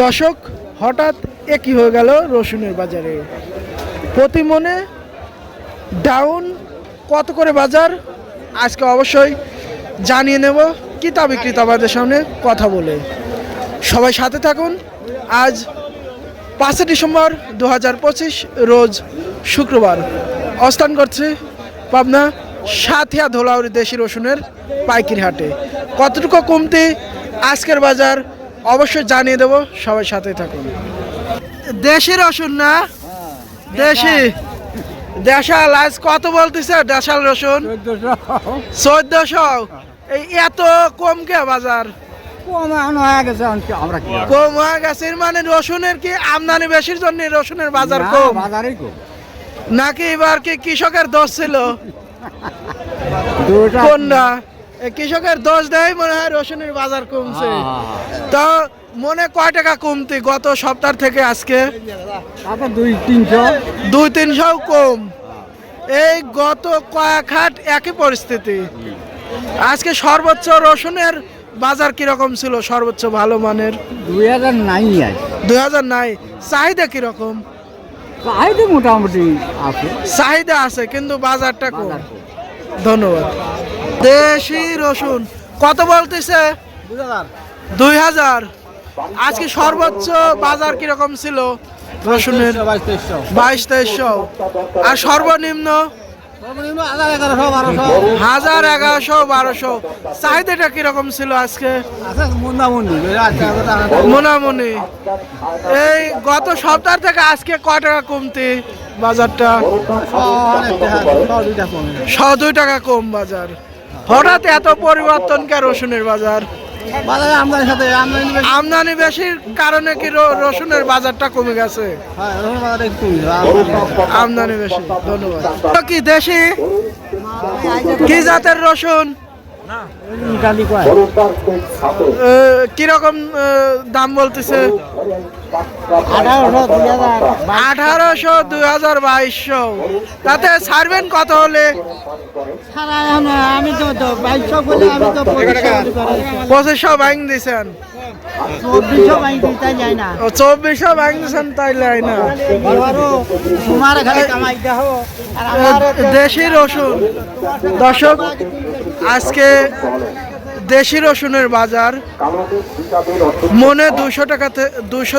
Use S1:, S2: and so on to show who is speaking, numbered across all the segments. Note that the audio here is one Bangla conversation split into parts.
S1: দর্শক, হঠাৎ একই হয়ে গেল রসুনের বাজারে। প্রতি মনে ডাউন কত করে বাজার আজকে অবশ্যই জানিয়ে নেব ক্রেতা বিক্রেতাদের সামনে কথা বলে। সবাই সাথে থাকুন। আজ 5 ডিসেম্বর 2025 রোজ শুক্রবার। অবস্থান করছে পাবনা সাথিয়া ধোলাউড়ি দেশি রসুনের পাইকারি হাটে। কতটুকু কমতি আজকের বাজার অবশ্যই জানিয়ে দেব, সবাই সাথে থাকুন। দেশি রসুন না? দেশি দেশাল আজ কত বলতেছে? দেশাল রসুন 1400। এই এত কম কে বাজার? কম হয়ে গেছে মানে রসুনের কি আমদানি বেশির জন্য রসুনের বাজার কম নাকি এবার কি কৃষকের দোষ ছিল? কোনটা? কৃষকের দোষ দেয় মনে হয় রসুনের বাজার কমছে। তো মনে কয় টাকা কমতি গত সপ্তাহ থেকে আজকে? 200-300 কম। এই গত কয়েক হাট একই পরিস্থিতি। আজকে সর্বোচ্চ রসুনের বাজার কিরকম ছিল? সর্বোচ্চ ভালো মানের 2000 নাই। চাহিদা কিরকম?
S2: চাহিদা মোটামুটি আছে,
S1: চাহিদা আছে কিন্তু বাজারটা কম। ধন্যবাদ। দেশি রসুন কত বলতেছে? 2000। আজকে সর্বোচ্চ বাজার কিরকম ছিল রসুনের? 2200-2300। আর সর্বনিম্ন 1100-1200। চাহিদাটা কিরকম ছিল আজকে? মোনামুনি। এই গত সপ্তাহ থেকে আজকে কয় টাকা কমতি বাজারটা? 102 টাকা কম বাজার। হঠাৎ এত পরিবর্তন কে রসুনের বাজার? আমদানি বেশির কারণে কি রসুনের বাজারটা কমে গেছে? আমদানি বেশি। ধন্যবাদ। কি দেশি কি জাতের রসুন? কিরকম দাম বলতেছে? 1800-2200। তাতে ছাড়বেন কত হলে?
S2: আমি তো
S1: 2500 ভাঙ দিছেন। 2400 ভাঙ দিছেন তাইলে না। দেশি রসুন। দর্শক, আজকে দেশি রসুনের বাজার মনে 200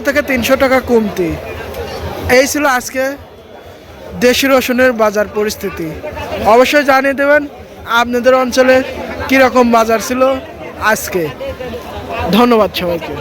S1: থেকে 300 টাকা কমতি। এই ছিল আজকে দেশি রসুনের বাজার পরিস্থিতি। অবশ্যই জানিয়ে দেবেন আপনাদের অঞ্চলে কিরকম বাজার ছিল আজকে। ধন্যবাদ সবাইকে।